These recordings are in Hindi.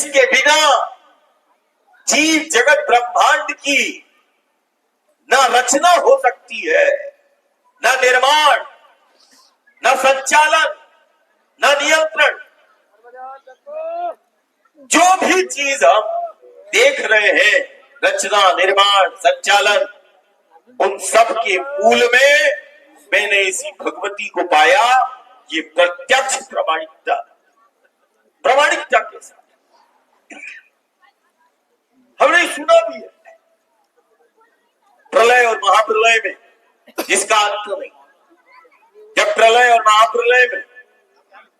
जिसके बिना जीव जगत ब्रह्मांड की ना रचना हो सकती है, ना निर्माण, ना संचालन, ना नियंत्रण। जो भी चीज हम देख रहे हैं, रचना, निर्माण, संचालन, उन सब के मूल में मैंने इसी भगवती को पाया। ये प्रत्यक्ष प्रामाणिकता के साथ हमने सुना भी है। प्रलय और महाप्रलय में जिसका अंत नहीं, जब प्रलय और महाप्रलय में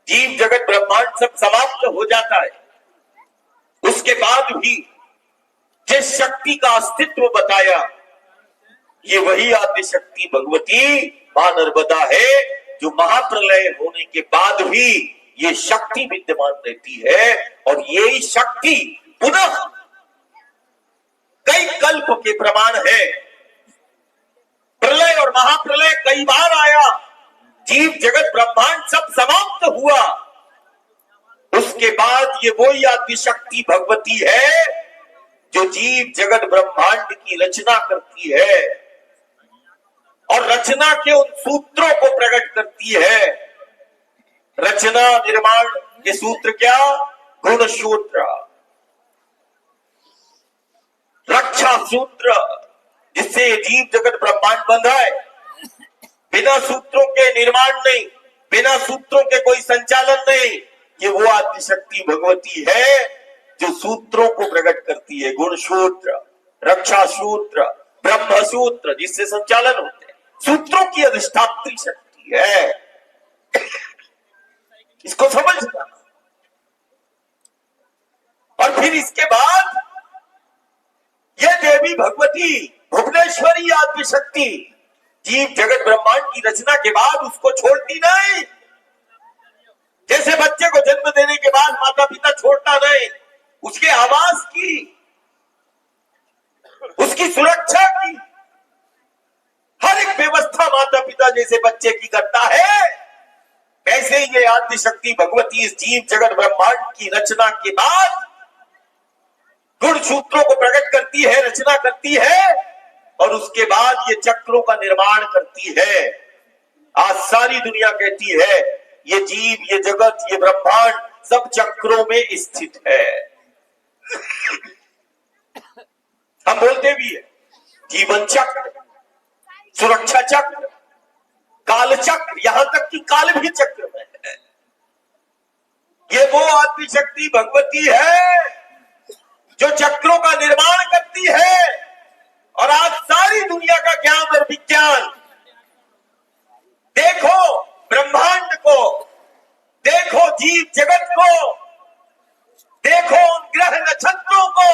जीव जगत ब्रह्मांड सब समाप्त हो जाता है, उसके बाद भी जिस शक्ति का अस्तित्व बताया, ये वही आदि शक्ति भगवती मां नर्मदा है, जो महाप्रलय होने के बाद भी ये शक्ति विद्यमान रहती है। और यही शक्ति पुनः कई कल्प के प्रमाण है। प्रलय और महाप्रलय कई बार आया, जीव जगत ब्रह्मांड सब समाप्त हुआ, उसके बाद ये वही आदि शक्ति भगवती है जो जीव जगत ब्रह्मांड की रचना करती है और रचना के उन सूत्रों को प्रकट करती है। रचना निर्माण के सूत्र क्या? गुण सूत्र, रक्षा सूत्र, जिससे जीव जगत ब्रह्मांड बंधा है। बिना सूत्रों के निर्माण नहीं, बिना सूत्रों के कोई संचालन नहीं। ये वो आदि शक्ति भगवती है जो सूत्रों को प्रकट करती है। गुण सूत्र, रक्षा सूत्र, ब्रह्म सूत्र, जिससे संचालन होते हैं। सूत्रों की अधिष्ठात्री शक्ति है, इसको समझना। और फिर इसके बाद यह देवी भगवती भुवनेश्वरी आदि शक्ति जीव जगत ब्रह्मांड की रचना के बाद उसको छोड़ती नहीं। जैसे बच्चे को जन्म देने के बाद माता पिता छोड़ता नहीं, उसके आवास की, उसकी सुरक्षा की हर एक व्यवस्था माता पिता जैसे बच्चे की करता है, वैसे ही ये आदि शक्ति भगवती इस जीव जगत ब्रह्मांड की रचना के बाद गुण सूत्रों को प्रकट करती है, रचना करती है और उसके बाद ये चक्रों का निर्माण करती है। आज सारी दुनिया कहती है ये जीव, ये जगत, ये ब्रह्मांड सब चक्रों में स्थित है। हम बोलते भी है जीवन चक्र, सुरक्षा चक्र, काल चक्र, यहां तक कि काल भी चक्र में है। ये वो आदि शक्ति भगवती है जो चक्रों का निर्माण करती है। और आज सारी दुनिया का ज्ञान और विज्ञान, देखो ब्रह्मांड को, देखो जीव जगत को, देखो ग्रह नक्षत्रों को,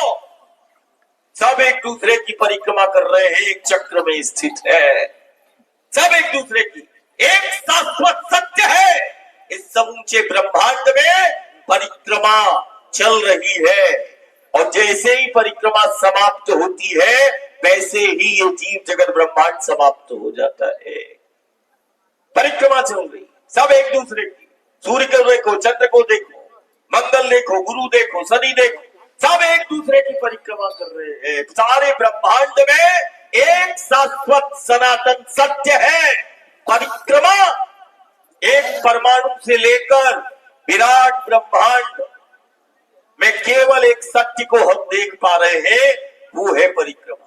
सब एक दूसरे की परिक्रमा कर रहे हैं, एक चक्र में स्थित है। सब एक दूसरे की, एक शाश्वत सत्य है। इस समूचे ब्रह्मांड में परिक्रमा चल रही है और जैसे ही परिक्रमा समाप्त होती है वैसे ही ये जीव जगत ब्रह्मांड समाप्त हो जाता है। परिक्रमा चल रही, सब एक दूसरे की। सूर्य को देखो, चंद्र को देखो, मंगल देखो, गुरु देखो, शनि देखो, सब एक दूसरे की परिक्रमा कर रहे हैं। सारे ब्रह्मांड में एक शाश्वत सनातन सत्य है। परिक्रमा एक परमाणु से लेकर विराट ब्रह्मांड में केवल एक सत्य को हम देख पा रहे हैं, वो है परिक्रमा।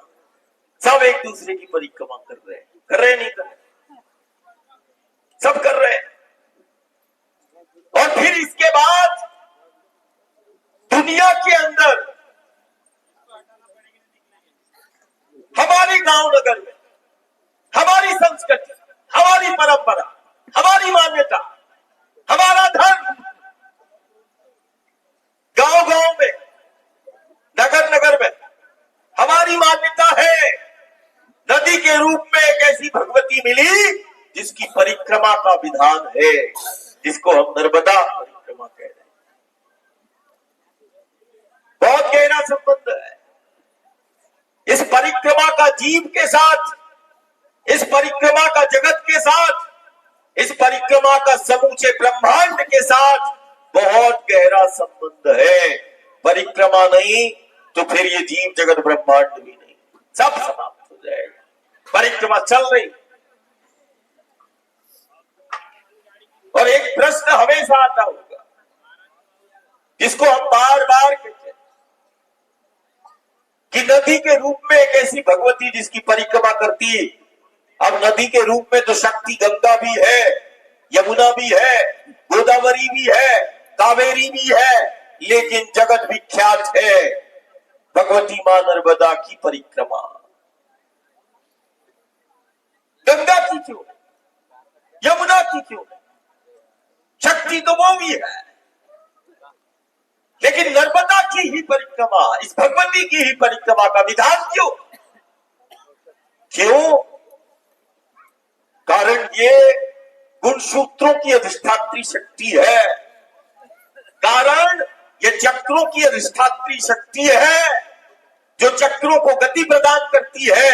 सब एक दूसरे की परिक्रमा कर रहे हैं, कर रहे नहीं कर रहे, सब कर रहे हैं। और फिर इसके बाद दुनिया के अंदर हमारे गांव नगर में हमारी संस्कृति, हमारी परंपरा, हमारी मान्यता, हमारा धर्म, गांव गांव में, नगर नगर में हमारी मान्यता है। नदी के रूप में एक ऐसी भगवती मिली जिसकी परिक्रमा का विधान है, जिसको हम नर्मदा परिक्रमा कह रहे हैं। बहुत गहरा संबंध है इस परिक्रमा का जीव के साथ, इस परिक्रमा का जगत के साथ, इस परिक्रमा का समूचे ब्रह्मांड के साथ बहुत गहरा संबंध है। परिक्रमा नहीं तो फिर ये जीव जगत ब्रह्मांड भी नहीं, सब समाप्त हो जाएगा। परिक्रमा चल रही। और एक प्रश्न हमेशा आता होगा जिसको हम बार बार कहते हैं कि नदी के रूप में एक ऐसी भगवती जिसकी परिक्रमा करती है। अब नदी के रूप में तो शक्ति गंगा भी है, यमुना भी है, गोदावरी भी है, कावेरी भी है, लेकिन जगत विख्यात है भगवती मां नर्मदा की परिक्रमा। गंगा की क्यों, यमुना की क्यों? शक्ति तो वो भी है, लेकिन नर्मदा की ही परिक्रमा, इस भगवती की ही परिक्रमा का विधान क्यों? क्यों? कारण ये गुणसूत्रों की अधिष्ठात्री शक्ति है, कारण ये चक्रों की अधिष्ठात्री शक्ति है जो चक्रों को गति प्रदान करती है।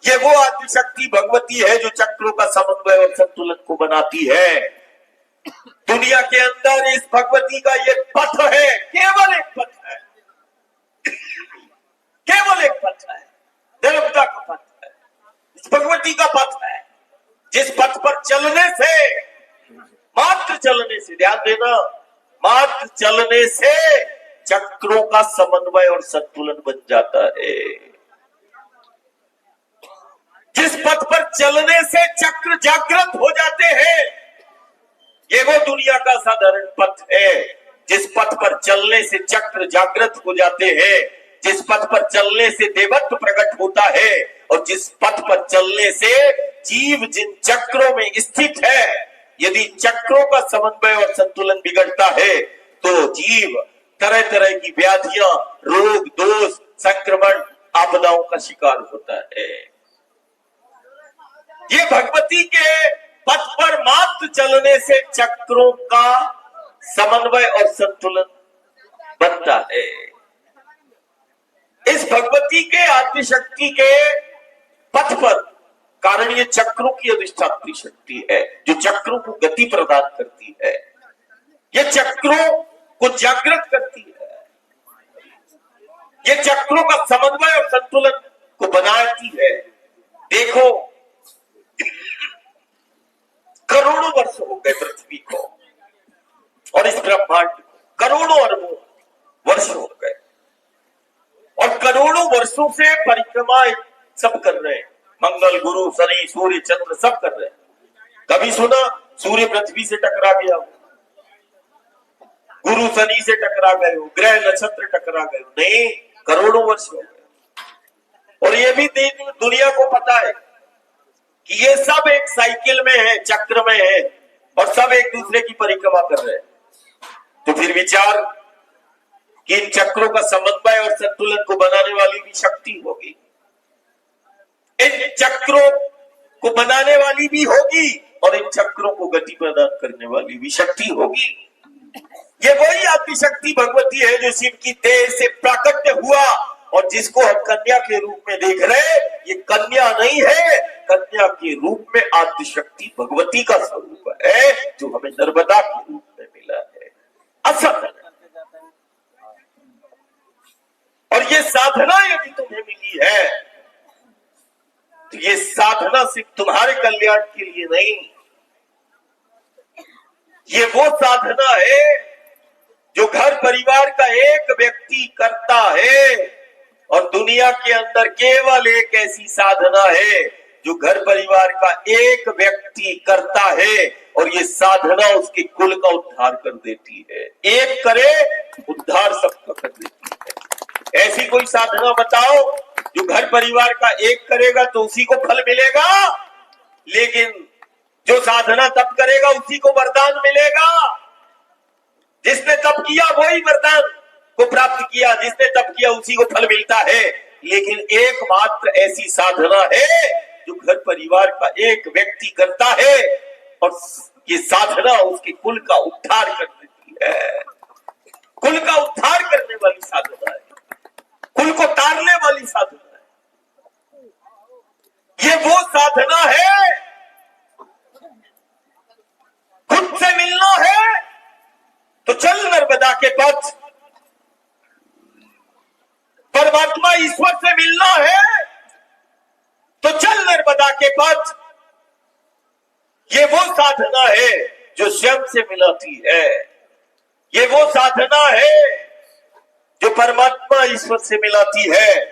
ये वो आदिशक्ति भगवती है जो चक्रों का समन्वय और संतुलन को बनाती है। दुनिया के अंदर इस भगवती का ये पथ है, केवल एक पथ है, केवल एक पथ है, नर्मदा का पथ है, इस भगवती का पथ है, जिस पथ पर चलने से, मात्र चलने से, ध्यान देना, मात्र चलने से चक्रों का समन्वय और संतुलन बन जाता है। जिस पथ पर चलने से चक्र जागृत हो जाते हैं, ये वो दुनिया का साधारण पथ है। जिस पथ पर चलने से चक्र जागृत हो जाते हैं, जिस पथ पर चलने से देवत्व प्रकट होता है, और जिस पथ पर चलने से जीव जिन चक्रों में स्थित है, यदि चक्रों का समन्वय और संतुलन बिगड़ता है तो जीव तरह तरह की व्याधियां, रोग, दोष, संक्रमण, आपदाओं का शिकार होता है। ये भगवती के पथ पर मात्र चलने से चक्रों का समन्वय और संतुलन बनता है। इस भगवती के आदिशक्ति के पथ पर, कारण ये चक्रों की अधिष्ठात्री शक्ति है जो चक्रों को गति प्रदान करती है, ये चक्रों को जागृत करती है, ये चक्रों का समन्वय और संतुलन को बनाती है। देखो, करोड़ों वर्ष हो गए पृथ्वी को और इस ब्रह्मांड को, करोड़ों अरबों वर्ष हो गए, और करोड़ों वर्षों से परिक्रमा सब कर रहे हैं। मंगल, गुरु, शनि, सूर्य, चंद्र सब कर रहे हैं। कभी सुना सूर्य पृथ्वी से टकरा गया हो, गुरु शनि से टकरा गए हो, ग्रह नक्षत्र टकरा गए हो? नहीं, करोड़ों वर्ष हो गए। और ये भी दुनिया को पता है कि ये सब एक साइकिल में है, चक्र में है, और सब एक दूसरे की परिक्रमा कर रहे हैं। तो फिर विचार कि इन चक्रों का समन्वय और संतुलन को बनाने वाली भी शक्ति होगी, इन चक्रों को बनाने वाली भी होगी, और इन चक्रों को गति प्रदान करने वाली भी शक्ति होगी। ये वही आदिशक्ति भगवती है जो शिव की देह से प्राकट्य हुआ, और जिसको हम कन्या के रूप में देख रहे हैं, ये कन्या नहीं है, कन्या के रूप में आदिशक्ति भगवती का स्वरूप है जो हमें नर्मदा के रूप में मिला है। असल और ये साधना यदि तुम्हें मिली है तो ये साधना सिर्फ तुम्हारे कल्याण के लिए नहीं, ये वो साधना है जो घर परिवार का एक व्यक्ति करता है, और दुनिया के अंदर केवल एक ऐसी साधना है जो घर परिवार का एक व्यक्ति करता है, और ये साधना उसके कुल का उद्धार कर देती है। एक करे उद्धार सबका कर देती है। ऐसी कोई साधना बताओ जो घर परिवार का एक करेगा तो उसी को फल मिलेगा, लेकिन जो साधना तप करेगा उसी को वरदान मिलेगा। जिसने तप किया वही वरदान को प्राप्त किया, जिसने तप किया उसी को फल मिलता है। लेकिन एकमात्र ऐसी साधना है जो घर परिवार का एक व्यक्ति करता है, और ये साधना उसके कुल का उद्धार कर देती है। कुल का उद्धार करने वाली साधना है, कुल को तारने वाली साधना है। ये वो साधना है, खुद से मिलना है तो चल नर्मदा के पथ, ईश्वर से मिलना है तो चल नर्मदा के पथ। ये वो साधना है जो स्वयं से मिलाती है। ये वो साधना है जो परमात्मा ईश्वर से मिलाती है।